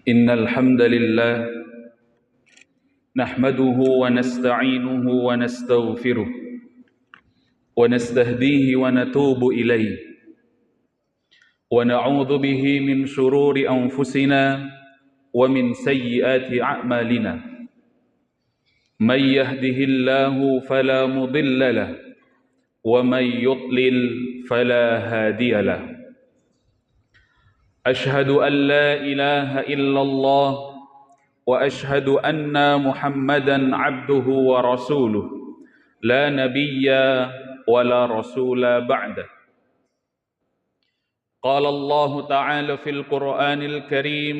إن الحمد لله نحمده ونستعينه ونستغفره ونستهديه ونتوب إليه ونعوذ به من شرور أنفسنا ومن سيئات أعمالنا من يهده الله فلا مضل له ومن يضلل فلا هادي له أشهد أن لا إله إلا الله وأشهد أن محمدا عبده ورسوله لا نبي ولا رسول بعده قال الله تعالى في القرآن الكريم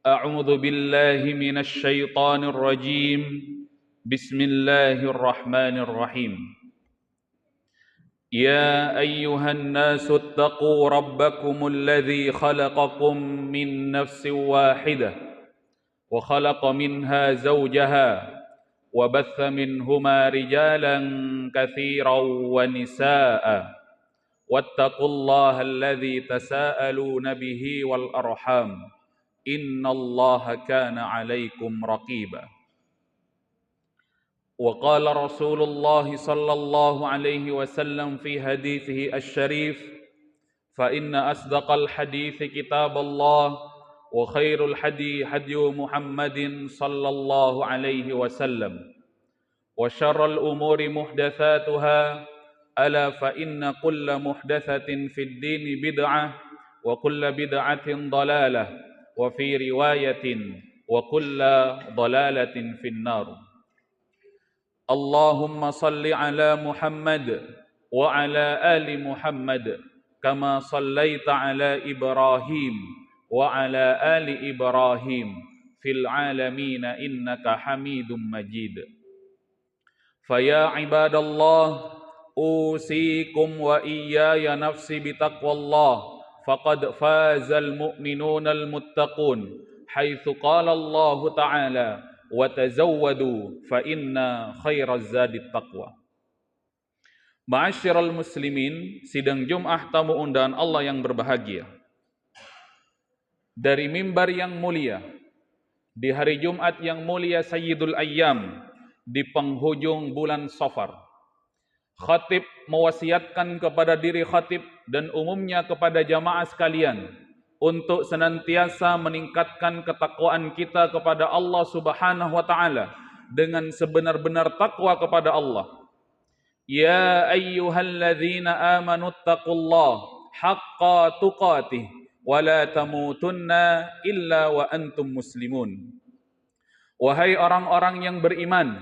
أعوذ بالله من الشيطان الرجيم بسم الله الرحمن الرحيم يا أيها الناس اتقوا ربكم الذي خلقكم من نفس واحدة وخلق منها زوجها وبث منهما رجالا كثيرا ونساء واتقوا الله الذي تساءلون به والأرحام إن الله كان عليكم رقيبا وقال رسول الله صلى الله عليه وسلم في حديثه الشريف فإن أصدق الحديث كتاب الله وخير الحدي هدي محمد صلى الله عليه وسلم وشر الأمور محدثاتها ألا فإن كل محدثة في الدين بدعة وكل بدعة ضلالة وفي رواية وكل ضلالة في النار اللهم صل على محمد وعلى آل محمد كما صليت على إبراهيم وعلى آل إبراهيم في العالمين إنك حميد مجيد فيا عباد الله أوصيكم وإياي نفسي بتقوى الله فقد فاز المؤمنون المتقون حيث قال الله تعالى وتزودوا فإن خير الزاد التقوى. Ma'asyiral muslimin, sidang Jum'ah tamu undangan Allah yang berbahagia. Dari mimbar yang mulia, di hari Jumat yang mulia Sayyidul Ayyam, di penghujung bulan Safar, khatib mewasiatkan kepada diri khatib dan umumnya kepada jamaah sekalian untuk senantiasa meningkatkan ketakwaan kita kepada Allah Subhanahu wa taala dengan sebenar-benar takwa kepada Allah. Ya ayyuhalladzina amanu taqullaha haqqa tuqatih wa la tamutunna illa wa antum muslimun. Wahai orang-orang yang beriman,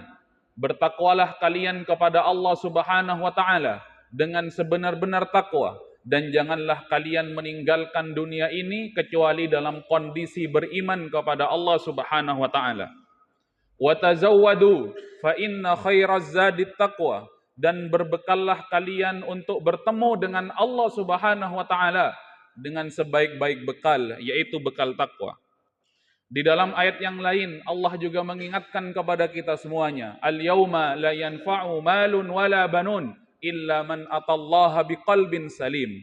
bertakwalah kalian kepada Allah Subhanahu wa taala dengan sebenar-benar takwa dan janganlah kalian meninggalkan dunia ini kecuali dalam kondisi beriman kepada Allah Subhanahu wa taala. Wa tazawwadu fa inna khairaz zadit taqwa, dan berbekallah kalian untuk bertemu dengan Allah Subhanahu wa taala dengan sebaik-baik bekal, yaitu bekal takwa. Di dalam ayat yang lain Allah juga mengingatkan kepada kita semuanya, al-yauma la yanfa'u malun wala banun illa man atallaha biqalbin salim.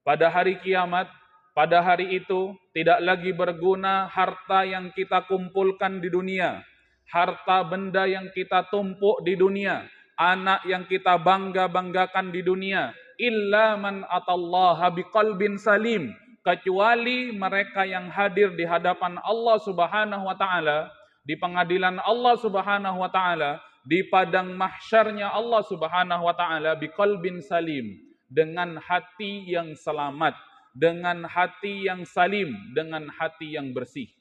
Pada hari kiamat, pada hari itu tidak lagi berguna harta yang kita kumpulkan di dunia, harta benda yang kita tumpuk di dunia, anak yang kita bangga-banggakan di dunia, illa man atallaha biqalbin salim, kecuali mereka yang hadir di hadapan Allah Subhanahu wa taala, di pengadilan Allah Subhanahu wa taala, di padang mahsyarnya Allah Subhanahu wa taala biqalbin salim, dengan hati yang selamat, dengan hati yang salim, dengan hati yang bersih.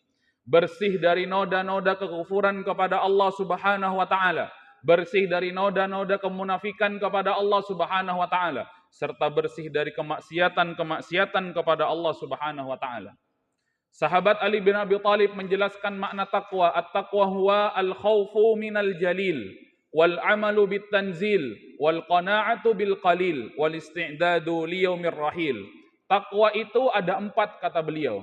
Bersih dari noda-noda kekufuran kepada Allah Subhanahu wa taala, bersih dari noda-noda kemunafikan kepada Allah Subhanahu wa taala, serta bersih dari kemaksiatan-kemaksiatan kepada Allah Subhanahu wa taala. Sahabat Ali bin Abi Thalib menjelaskan makna taqwa. At-taqwa huwa al-khawfu minal jalil wal amalu bit tanzil wal qana'atu bil qalil wal isti'dadu li yaumir rahil. Taqwa itu ada 4 kata beliau.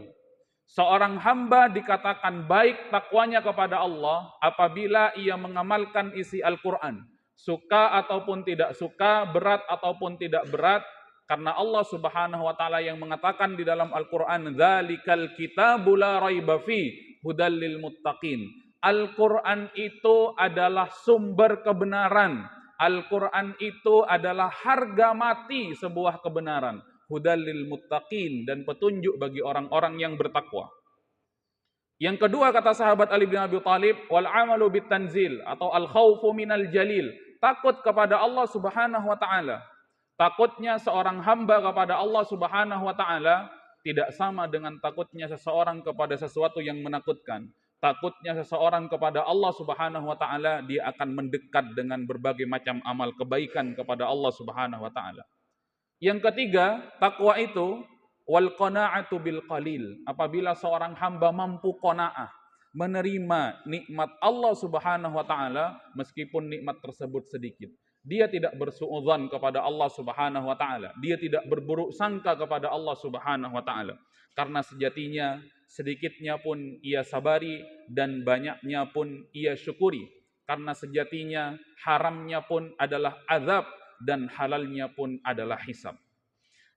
Seorang hamba dikatakan baik takwanya kepada Allah apabila ia mengamalkan isi Al-Quran. Suka ataupun tidak suka, berat ataupun tidak berat, Karena Allah Subhanahu wa taala yang mengatakan di dalam Al-Qur'an, "Dzalikal kitabu la raiba fi hudal lil muttaqin." Al-Qur'an itu adalah sumber kebenaran. Al-Qur'an itu adalah harga mati sebuah kebenaran. Hudal lil muttaqin, dan petunjuk bagi orang-orang yang bertakwa. Yang kedua kata sahabat Ali bin Abi Thalib, wal amalu bit tanzil atau al khaufu minal jalil, takut kepada Allah Subhanahu wa taala. Takutnya seorang hamba kepada Allah Subhanahu wa taala tidak sama dengan takutnya seseorang kepada sesuatu yang menakutkan. Takutnya seseorang kepada Allah Subhanahu wa taala, dia akan mendekat dengan berbagai macam amal kebaikan kepada Allah Subhanahu wa taala. Yang ketiga, takwa itu wal qanaa'atu bil qalil. Apabila seorang hamba mampu qanaah, menerima nikmat Allah Subhanahu wa taala meskipun nikmat tersebut sedikit. Dia tidak bersuudzon kepada Allah Subhanahu wa taala. Dia tidak berburuk sangka kepada Allah Subhanahu wa taala. Karena sejatinya sedikitnya pun ia sabari dan banyaknya pun ia syukuri. Karena sejatinya haramnya pun adalah azab dan halalnya pun adalah hisab.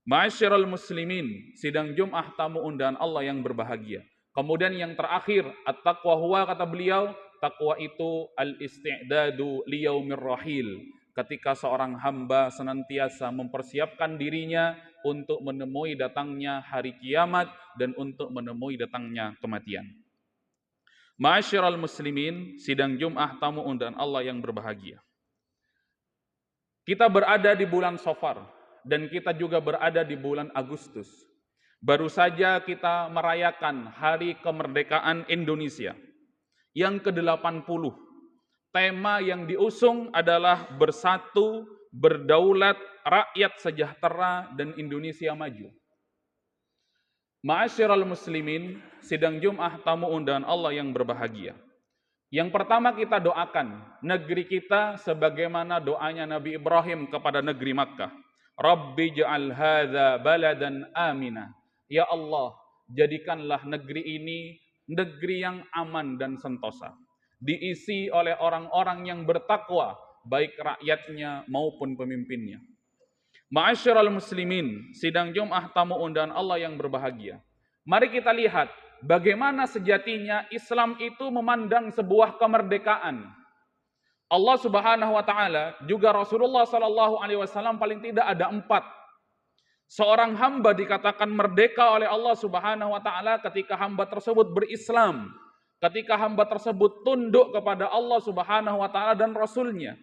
Ma'asyiral muslimin, sidang Jum'ah tamu undangan Allah yang berbahagia. Kemudian yang terakhir, at-taqwa huwa, kata beliau, takwa itu al-isti'dadu liyaumir rahil. Ketika seorang hamba senantiasa mempersiapkan dirinya untuk menemui datangnya hari kiamat dan untuk menemui datangnya kematian. Ma'asyiral muslimin, sidang Jum'ah tamu undangan Allah yang berbahagia. Kita berada di bulan Safar dan kita juga berada di bulan Agustus. Baru saja kita merayakan Hari Kemerdekaan Indonesia yang ke-80. Tema yang diusung adalah bersatu, berdaulat, rakyat sejahtera, dan Indonesia maju. Ma'asyiral muslimin, sidang Jum'ah tamu undangan Allah yang berbahagia. Yang pertama kita doakan negeri kita sebagaimana doanya Nabi Ibrahim kepada negeri Makkah. Rabbi ja'al hadza baladan amina. Ya Allah, jadikanlah negeri ini negeri yang aman dan sentosa. Diisi oleh orang-orang yang bertakwa, baik rakyatnya maupun pemimpinnya. Ma'asyiral muslimin, sidang Jum'ah tamu undangan Allah yang berbahagia. Mari kita lihat bagaimana sejatinya Islam itu memandang sebuah kemerdekaan. Allah Subhanahu wa taala juga Rasulullah sallallahu alaihi wasallam paling tidak ada 4. Seorang hamba dikatakan merdeka oleh Allah Subhanahu wa taala ketika hamba tersebut berislam. Ketika hamba tersebut tunduk kepada Allah Subhanahu wa taala dan Rasulnya.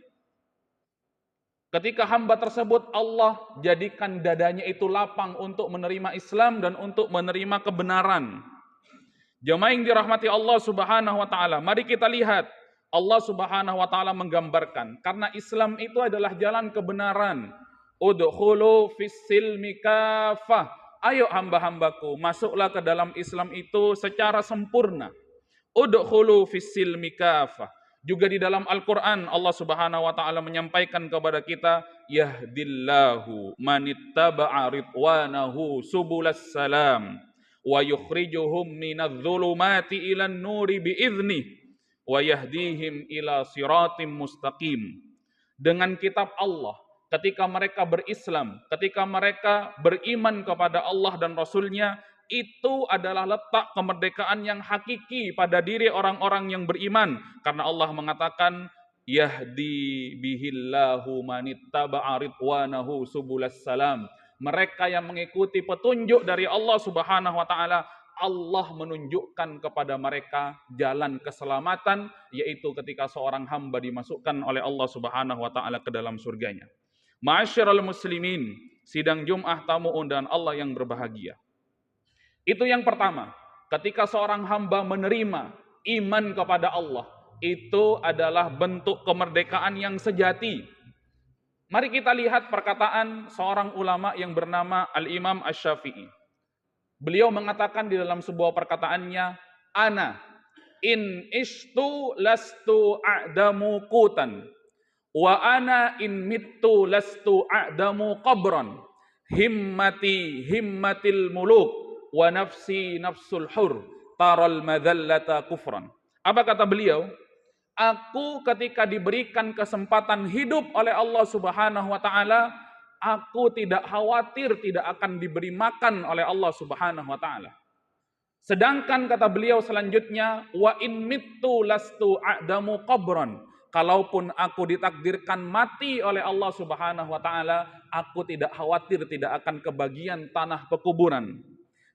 Ketika hamba tersebut Allah jadikan dadanya itu lapang untuk menerima Islam dan untuk menerima kebenaran. Jemaah yang dirahmati Allah Subhanahu wa taala, mari kita lihat Allah Subhanahu wa taala menggambarkan karena Islam itu adalah jalan kebenaran. Udkhulu fis-silmi kafah. Ayo hamba-hambaku, masuklah ke dalam Islam itu secara sempurna. Udkhulu fis-silmi kafah. Juga di dalam Al-Qur'an Allah Subhanahu wa taala menyampaikan kepada kita, yahdillahu manittaba'a ridwanahu subulas salam wa yukhrijuhum minadh-dhulumati ilan nuri biiznih wa yahdihim ila siratim mustaqim. Dengan kitab Allah, ketika mereka berislam, ketika mereka beriman kepada Allah dan Rasulnya, itu adalah letak kemerdekaan yang hakiki pada diri orang-orang yang beriman. Karena Allah mengatakan, yahdi bihillahu manittaba'a ridwanahu subulas salam. Mereka yang mengikuti petunjuk dari Allah Subhanahu wa taala, Allah menunjukkan kepada mereka jalan keselamatan, yaitu ketika seorang hamba dimasukkan oleh Allah Subhanahu wa taala ke dalam surganya. Ma'asyiral muslimin, sidang Jum'ah tamu undangan Allah yang berbahagia. Itu yang pertama, ketika seorang hamba menerima iman kepada Allah, itu adalah bentuk kemerdekaan yang sejati. Mari kita lihat perkataan seorang ulama yang bernama Al-Imam Asy-Syafi'i. Beliau mengatakan di dalam sebuah perkataannya, ana in ishtu lastu a'damu qutan wa ana in mittu lastu a'damu qabran himmati himmatil muluk wa nafsi nafsul hur taral madallata kufran. Apa kata beliau? Aku ketika diberikan kesempatan hidup oleh Allah Subhanahu wa taala, Aku tidak khawatir tidak akan diberi makan oleh Allah Subhanahu wa taala. Sedangkan kata beliau selanjutnya, wa in mittu lastu a'damu qabran. Kalaupun aku ditakdirkan mati oleh Allah Subhanahu wa taala, aku tidak khawatir tidak akan kebagian tanah pekuburan.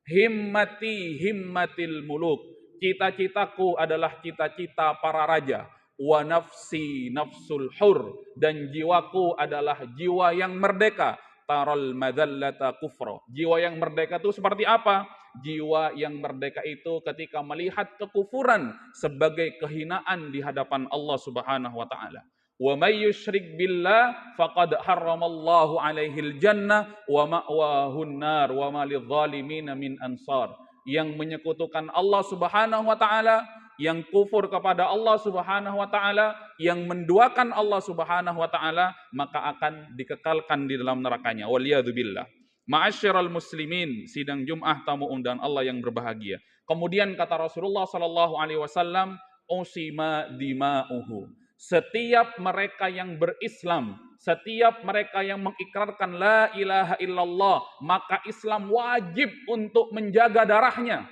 Himmati himmatil muluk. Cita-citaku adalah cita-cita para raja. Wa nafsi nafsul hur, dan jiwaku adalah jiwa yang merdeka. Taral madallata kufra. Jiwa yang merdeka itu seperti apa? Jiwa yang merdeka itu ketika melihat kekufuran sebagai kehinaan di hadapan Allah Subhanahu wa taala. Wa may yusyrik billah faqad harramallahu alaihil jannah wa ma'wahun nar wa ma lidh-dhalimin min ansar. Yang menyekutukan Allah Subhanahu wa taala, yang kufur kepada Allah Subhanahu wa taala, yang menduakan Allah Subhanahu wa taala, maka akan dikekalkan di dalam nerakanya. Waliyadzubillah. Ma'asyiral muslimin, sidang Jumat tamu undangan Allah yang berbahagia. Kemudian kata Rasulullah sallallahu alaihi wasallam, usima dima'uhu. Setiap mereka yang berislam, setiap mereka yang mengikrarkan la ilaha illallah, maka Islam wajib untuk menjaga darahnya.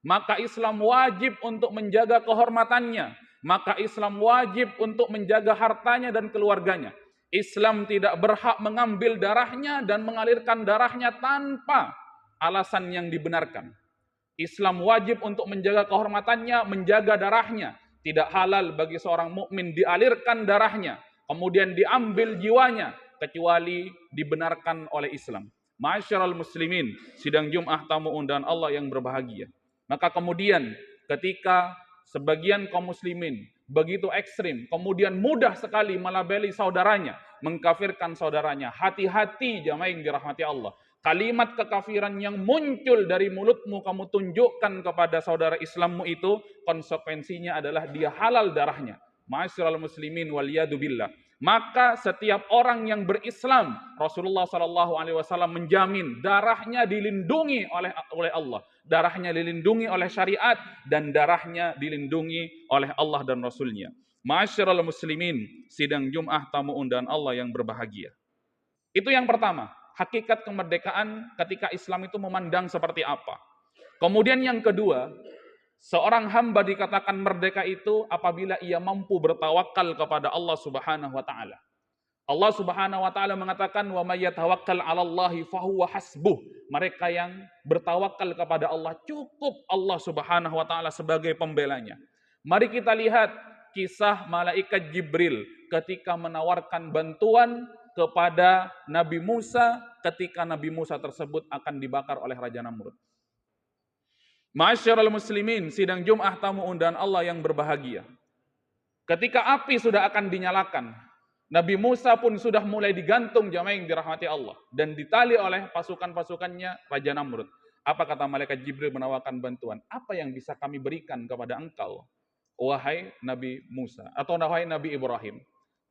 Maka Islam wajib untuk menjaga kehormatannya. Maka Islam wajib untuk menjaga hartanya dan keluarganya. Islam tidak berhak mengambil darahnya dan mengalirkan darahnya tanpa alasan yang dibenarkan. Islam wajib untuk menjaga kehormatannya, menjaga darahnya. Tidak halal bagi seorang mukmin dialirkan darahnya, kemudian diambil jiwanya, kecuali dibenarkan oleh Islam. Ma'asyiral muslimin, sidang Jumat tamu undangan Allah yang berbahagia. Maka kemudian ketika sebagian kaum muslimin begitu ekstrim, kemudian mudah sekali melabeli saudaranya, mengkafirkan saudaranya. Hati-hati jamaah yang dirahmati Allah. Kalimat kekafiran yang muncul dari mulutmu kamu tunjukkan kepada saudara Islammu itu, konsekuensinya adalah dia halal darahnya. Ma'asyiral muslimin waliyadu billah. Maka setiap orang yang berislam, Rasulullah SAW menjamin darahnya dilindungi oleh Allah, darahnya dilindungi oleh syariat, dan darahnya dilindungi oleh Allah dan Rasulnya. Ma'asyiral muslimin, sidang Jumat tamu undangan Allah yang berbahagia. Itu yang pertama, hakikat kemerdekaan ketika Islam itu memandang seperti apa. Kemudian yang kedua, seorang hamba dikatakan merdeka itu apabila ia mampu bertawakal kepada Allah Subhanahu wa taala. Allah Subhanahu wa taala mengatakan wa may yatawakkal 'alallahi fahuwa hasbuh. Mereka yang bertawakal kepada Allah, cukup Allah Subhanahu wa taala sebagai pembelanya. Mari kita lihat kisah malaikat Jibril ketika menawarkan bantuan kepada Nabi Musa ketika Nabi Musa tersebut akan dibakar oleh Raja Namrud. Ma'asyiral muslimin, sidang Jumat tamu undangan Allah yang berbahagia. Ketika api sudah akan dinyalakan, Nabi Musa pun sudah mulai digantung jamaah yang dirahmati Allah dan ditali oleh pasukan-pasukannya Raja Namrud. Apa kata malaikat Jibril menawarkan bantuan? Apa yang bisa kami berikan kepada engkau, wahai Nabi Musa atau wahai Nabi Ibrahim?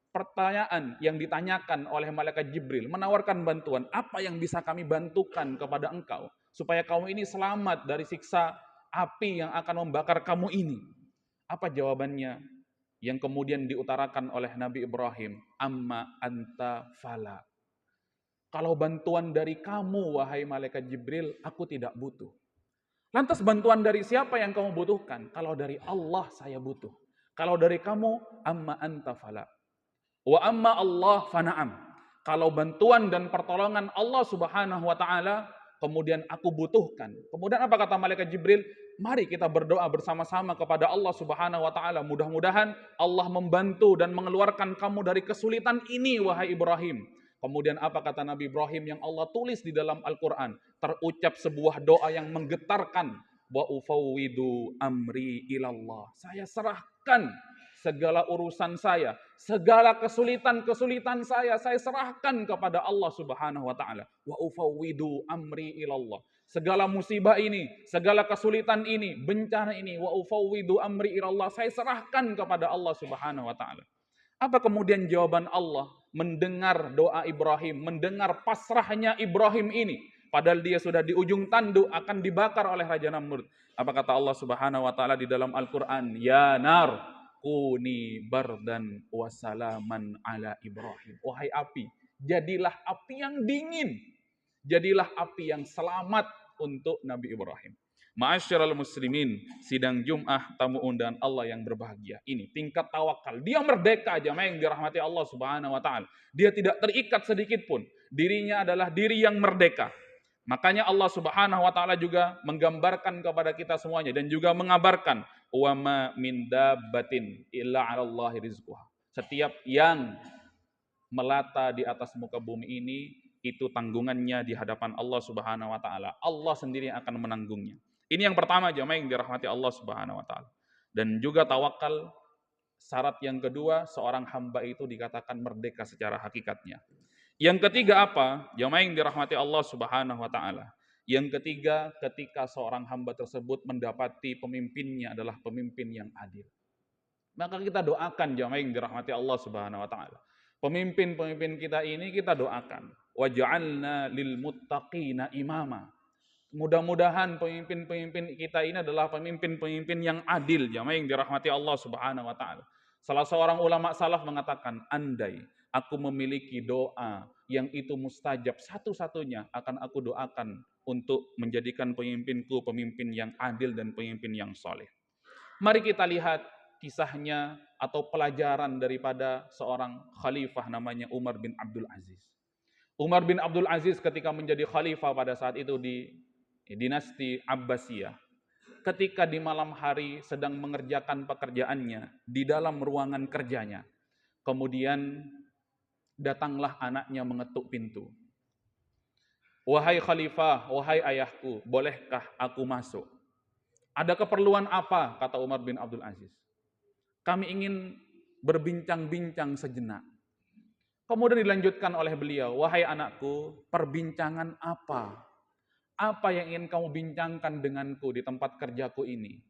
Pertanyaan yang ditanyakan oleh malaikat Jibril menawarkan bantuan, apa yang bisa kami bantukan kepada engkau supaya kamu ini selamat dari siksa api yang akan membakar kamu ini? Apa jawabannya yang kemudian diutarakan oleh Nabi Ibrahim? Amma anta fala. Kalau bantuan dari kamu wahai malaikat Jibril, aku tidak butuh. Lantas bantuan dari siapa yang kamu butuhkan? Kalau dari Allah saya butuh. Kalau dari kamu, amma anta fala. Wa amma Allah fana'am. Kalau bantuan dan pertolongan Allah Subhanahu wa taala kemudian aku butuhkan. Kemudian apa kata malaikat Jibril? Mari kita berdoa bersama-sama kepada Allah Subhanahu wa taala. Mudah-mudahan Allah membantu dan mengeluarkan kamu dari kesulitan ini wahai Ibrahim. Kemudian apa kata Nabi Ibrahim yang Allah tulis di dalam Al-Qur'an? Terucap sebuah doa yang menggetarkan. Wa ufawwidu amri ilallah. Saya serahkan segala urusan saya, segala kesulitan-kesulitan saya serahkan kepada Allah Subhanahu wa taala. Wa ufawwidu amri ilallah. Segala musibah ini, segala kesulitan ini, bencana ini, wa ufawwidu amri ilallah, saya serahkan kepada Allah Subhanahu wa taala. Apa kemudian jawaban Allah mendengar doa Ibrahim, mendengar pasrahnya Ibrahim ini? Padahal dia sudah di ujung tanduk akan dibakar oleh Raja Namrud. Apa kata Allah Subhanahu wa taala di dalam Al-Qur'an? Ya nar kuni bardan wasalaman ala Ibrahim. Wahai api, Jadilah api yang dingin. Jadilah api yang selamat untuk Nabi Ibrahim. Ma'asyiral muslimin, sidang Jum'ah tamu undangan Allah yang berbahagia. Ini tingkat tawakal. Dia merdeka aja, yang dirahmati Allah Subhanahu wa taala. Dia tidak terikat sedikit pun. Dirinya adalah diri yang merdeka. Makanya Allah Subhanahu wa taala juga menggambarkan kepada kita semuanya dan juga mengabarkan wa ma min dabbatin illa 'alallahi rizquha. Setiap yang melata di atas muka bumi ini itu tanggungannya di hadapan Allah Subhanahu wa taala. Allah sendiri yang akan menanggungnya. Ini yang pertama jemaah yang dirahmati Allah Subhanahu wa taala. Dan juga tawakal, syarat yang kedua, seorang hamba itu dikatakan merdeka secara hakikatnya. Yang ketiga apa? Jemaah yang dirahmati Allah Subhanahu wa taala. Yang ketiga, ketika seorang hamba tersebut mendapati pemimpinnya adalah pemimpin yang adil. Maka kita doakan jemaah yang dirahmati Allah Subhanahu wa taala. Pemimpin-pemimpin kita ini kita doakan. Waj'alna lil muttaqina imama. Mudah-mudahan pemimpin-pemimpin kita ini adalah pemimpin-pemimpin yang adil, jamaah yang dirahmati Allah Subhanahu wa taala. Salah seorang ulama salaf mengatakan, andai aku memiliki doa yang itu mustajab satu-satunya akan aku doakan untuk menjadikan pemimpinku pemimpin yang adil dan pemimpin yang soleh. Mari kita lihat kisahnya atau pelajaran daripada seorang khalifah namanya Umar bin Abdul Aziz. Umar bin Abdul Aziz ketika menjadi khalifah pada saat itu di dinasti Abbasiyah, ketika di malam hari sedang mengerjakan pekerjaannya di dalam ruangan kerjanya, kemudian datanglah anaknya mengetuk pintu. Wahai khalifah, wahai ayahku, bolehkah aku masuk? Ada keperluan apa? Kata Umar bin Abdul Aziz. Kami ingin berbincang-bincang sejenak. Kemudian dilanjutkan oleh beliau, wahai anakku, perbincangan apa? Apa yang ingin kamu bincangkan denganku di tempat kerjaku ini?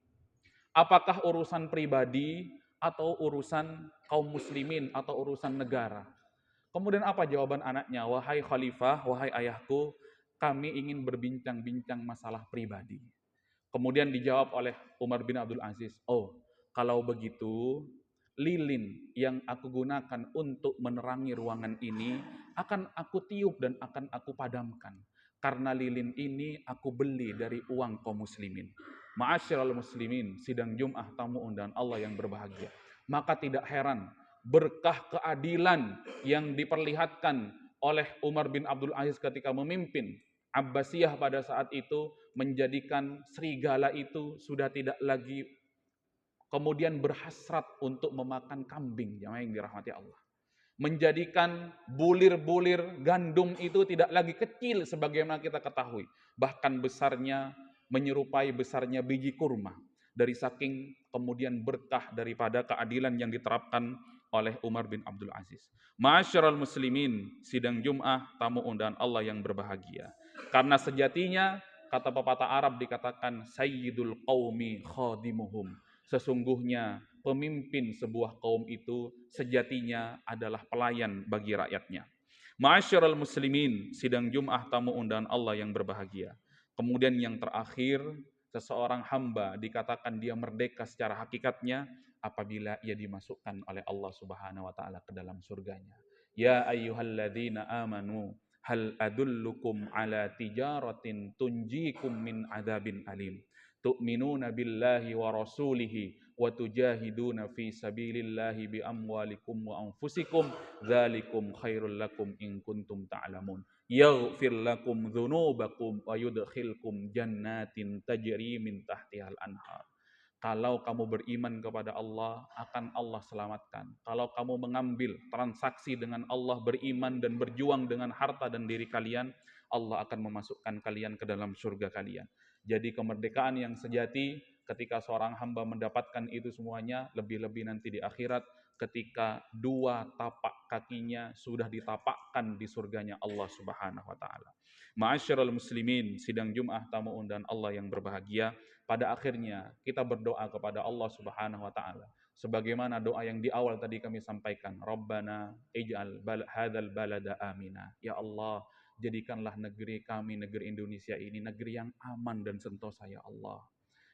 Apakah urusan pribadi atau urusan kaum muslimin atau urusan negara? Kemudian apa jawaban anaknya? Wahai khalifah, wahai ayahku, kami ingin berbincang-bincang masalah pribadi. Kemudian dijawab oleh Umar bin Abdul Aziz, oh kalau begitu lilin yang aku gunakan untuk menerangi ruangan ini akan aku tiup dan akan aku padamkan. Karena lilin ini aku beli dari uang kaum muslimin. Ma'asyiral muslimin, sidang Jum'ah tamu undangan Allah yang berbahagia. Maka tidak heran berkah keadilan yang diperlihatkan oleh Umar bin Abdul Aziz ketika memimpin Abbasiyah pada saat itu menjadikan serigala itu sudah tidak lagi kemudian berhasrat untuk memakan kambing, jamaah yang dirahmati Allah. Menjadikan bulir-bulir gandum itu tidak lagi kecil sebagaimana kita ketahui. Bahkan besarnya menyerupai besarnya biji kurma. Dari saking kemudian berkah daripada keadilan yang diterapkan oleh Umar bin Abdul Aziz. Ma'asyiral muslimin, sidang Jum'ah tamu undangan Allah yang berbahagia. Karena sejatinya kata pepatah Arab dikatakan sayyidul qaumi khadimuhum. Sesungguhnya pemimpin sebuah kaum itu sejatinya adalah pelayan bagi rakyatnya. Ma'asyiral muslimin, sidang Jum'ah tamu undangan Allah yang berbahagia. Kemudian yang terakhir, seseorang hamba dikatakan dia merdeka secara hakikatnya apabila ia dimasukkan oleh Allah Subhanahu wa taala ke dalam surganya. Ya ayyuhalladzina amanu hal adullukum ala tijaratin tunjikum min adzabin alim. Tu'minuna billahi wa rasulihi wa tujahiduna fi sabilillahi bi amwalikum wa anfusikum dzalikum khairul lakum in kuntum ta'lamun. Yaghfir lakum dzunubakum wa yudkhilkum jannatin tajri min tahtihal anhar. Kalau kamu beriman kepada Allah, akan Allah selamatkan. Kalau kamu mengambil transaksi dengan Allah, beriman dan berjuang dengan harta dan diri kalian, Allah akan memasukkan kalian ke dalam surga kalian. Jadi kemerdekaan yang sejati ketika seorang hamba mendapatkan itu semuanya, lebih-lebih nanti di akhirat ketika dua tapak kakinya sudah ditapakkan di surganya Allah Subhanahu wa taala. Ma'asyiral muslimin, sidang Jum'ah tamu undangan Allah yang berbahagia, pada akhirnya kita berdoa kepada Allah Subhanahu wa taala sebagaimana doa yang di awal tadi kami sampaikan, Rabbana ij'al hadzal balada amina. Ya Allah, jadikanlah negeri kami, negeri Indonesia ini negeri yang aman dan sentosa ya Allah.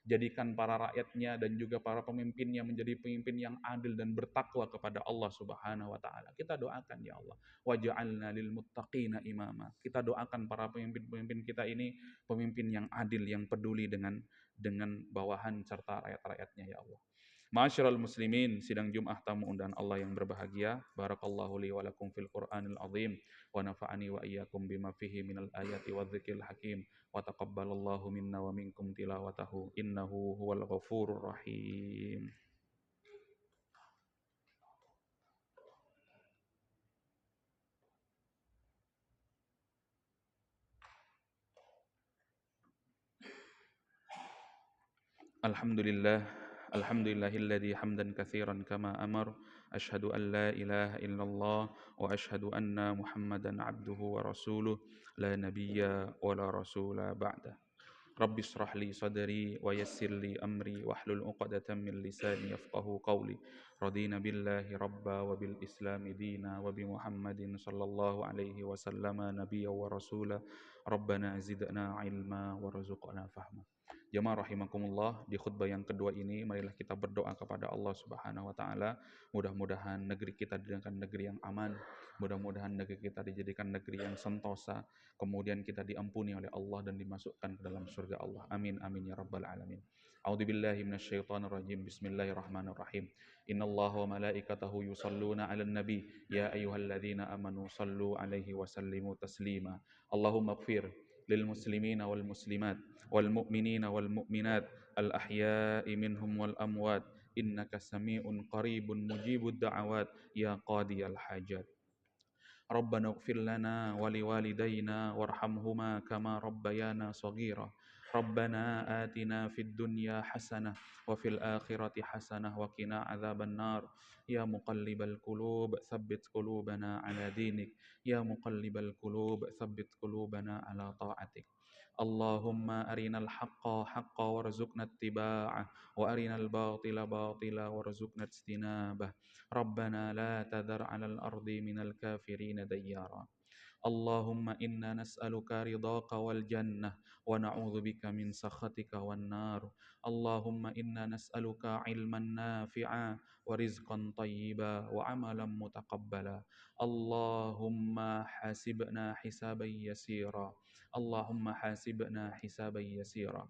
Jadikan para rakyatnya dan juga para pemimpinnya menjadi pemimpin yang adil dan bertakwa kepada Allah Subhanahu wa taala. Kita doakan ya Allah, waj'alna lil muttaqina imama. Kita doakan para pemimpin-pemimpin kita ini pemimpin yang adil, yang peduli dengan bawahan serta rakyat-rakyatnya ya Allah. Ma'asyiral muslimin, sidang Jumat tamu undangan Allah yang berbahagia. Barakallahu li wa lakum fil Qur'anil azim wa nafa'ani wa iyyakum bima fihi minal ayati wadh-dhikril hakim wa taqabbalallahu minna wa minkum tilawatahu innahu huwal ghafurur rahim. Alhamdulillah, alhamdulillahilladzi hamdan katsiran kama amar. Asyhadu an la ilaha illallah wa asyhadu anna Muhammadan abduhu wa rasuluh la nabiyya wa la rasula ba'da. Rabbi israh li sadri wa yassir li amri wahlul 'uqdatam min lisani yafqahu qawli. Radina billahi rabba wa bil islami dina wa bi Muhammadin sallallahu alaihi wasallama nabiyya wa rasula. Rabbana zidna ilma warzuqna fahma. Jamaah rahimakumullah, di khutbah yang kedua ini marilah kita berdoa kepada Allah Subhanahu wa taala. Mudah-mudahan negeri kita dijadikan negeri yang aman, mudah-mudahan negeri kita dijadikan negeri yang sentosa, kemudian kita diampuni oleh Allah dan dimasukkan ke dalam surga Allah. Amin amin ya rabbal alamin. A'udzubillahi minasyaitonir rajim. Bismillahirrahmanirrahim. Innallaha wa malaikatahu yusholluna 'alan nabi ya ayyuhalladzina amanu shallu 'alaihi wa sallimu taslima. Allahumma ighfir للمسلمين والمسلمات والمؤمنين والمؤمنات الأحياء منهم والأموات إنك سميع قريب مجيب الدعوات يا قاضي الحاجات. ربنا اغفر لنا ولوالدينا وارحمهما كما ربيانا صغيرا. ربنا آتنا في الدنيا حسنة وفي الآخرة حسنة وقنا عذاب النار. يا مقلب القلوب ثبت قلوبنا على دينك. يا مقلب القلوب ثبت قلوبنا على طاعتك. اللهم أرنا الحق حقا وارزقنا اتباعه وأرنا الباطل باطلا وارزقنا اجتنابه. ربنا لا تذر على الأرض من الكافرين ديارا. اللهم إنا نسألك رضاك والجنة ونعوذ بك من سخطك والنار. اللهم إنا نسألك علما نافعا ورزقا طيبا وعملا متقبلا. اللهم حاسبنا حسابا يسيرا. اللهم حاسبنا حسابا يسيرا.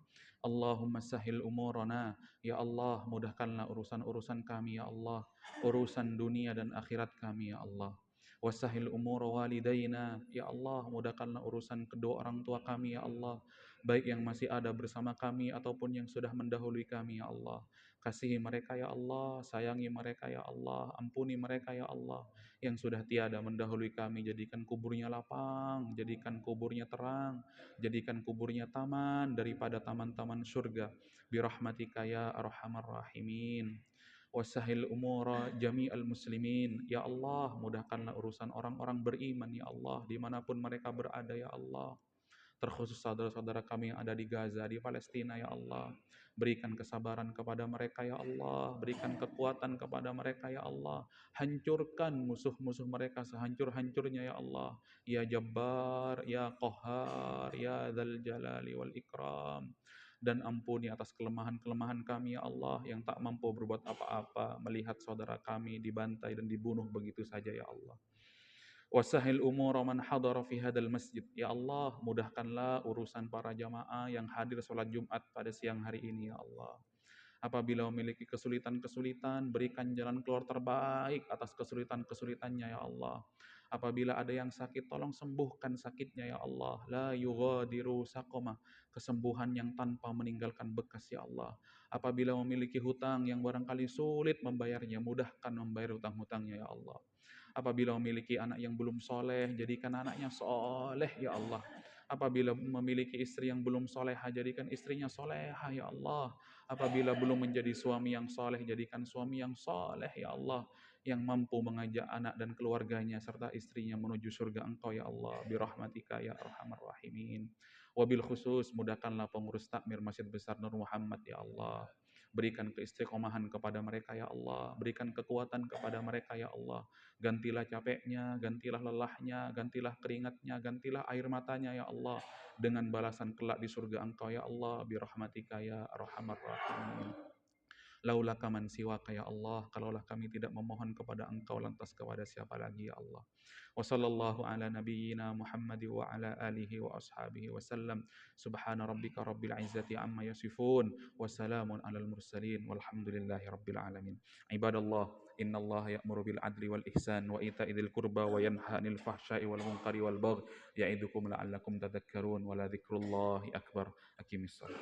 اللهم سهل أمورنا. Ya Allah, mudahkanlah urusan-urusan kami ya Allah, urusan dunia dan akhirat kami ya Allah. Wasahil umur walidaina, ya Allah, mudahkanlah urusan kedua orang tua kami ya Allah, baik yang masih ada bersama kami ataupun yang sudah mendahului kami ya Allah. Kasihi mereka ya Allah, sayangi mereka ya Allah, ampuni mereka ya Allah. Yang sudah tiada mendahului kami, jadikan kuburnya lapang, jadikan kuburnya terang, jadikan kuburnya taman daripada taman-taman surga. Birahmatika ya arhamar rahimin. Wasahil umura jami'al muslimin. Ya Allah, mudahkanlah urusan orang-orang beriman ya Allah, dimanapun mereka berada ya Allah. Terkhusus saudara-saudara kami yang ada di Gaza, di Palestina ya Allah. Berikan kesabaran kepada mereka ya Allah, berikan kekuatan kepada mereka ya Allah. Hancurkan musuh-musuh mereka sehancur-hancurnya ya Allah. Ya Jabbar, ya Qahhar, ya Dzal Jalali wal Ikram. Dan ampuni atas kelemahan-kelemahan kami ya Allah, yang tak mampu berbuat apa-apa melihat saudara kami dibantai dan dibunuh begitu saja ya Allah. Wasahil umur man hadara fi hadal masjid. Ya Allah, mudahkanlah urusan para jamaah yang hadir sholat Jumat pada siang hari ini ya Allah. Apabila memiliki kesulitan-kesulitan, berikan jalan keluar terbaik atas kesulitan-kesulitannya ya Allah. Apabila ada yang sakit, tolong sembuhkan sakitnya ya Allah. La yughadiru saqama, kesembuhan yang tanpa meninggalkan bekas ya Allah. Apabila memiliki hutang yang barangkali sulit membayarnya, mudahkan membayar hutang-hutangnya ya Allah. Apabila memiliki anak yang belum soleh, jadikan anaknya soleh ya Allah. Apabila memiliki istri yang belum soleha, jadikan istrinya soleha ya Allah. Apabila belum menjadi suami yang soleh, jadikan suami yang soleh ya Allah, yang mampu mengajak anak dan keluarganya serta istrinya menuju surga Engkau ya Allah, birahmatika ya arhamar rahimin. Wabil khusus mudahkanlah pengurus takmir Masjid Besar Nur Muhammad ya Allah. Berikan keistiqomahan kepada mereka ya Allah. Berikan kekuatan kepada mereka ya Allah. Gantilah capeknya, gantilah lelahnya, gantilah keringatnya, gantilah air matanya ya Allah. Dengan balasan kelak di surga Engkau ya Allah. Birahmatika ya arhamar rahimin. Laulaka man siwaka ya Allah, kalaulah kami tidak memohon kepada Engkau lantas kepada siapa lagi ya Allah. Wa sallallahu ala nabiyyina Muhammad wa ala alihi wa ashabihi wa sallam. Subhana rabbika rabbil izzati amma yasifun wa salamun alal mursalin walhamdulillahi rabbil alamin. Ibadallah, innallaha ya'muru bil adli wal ihsan wa ita'i dzil qurba wa yanha 'anil fahsya'i wal munkari wal baghi ya'idukum la'allakum tadhakkarun wa la dzikrullahi akbar. Aqimissalah.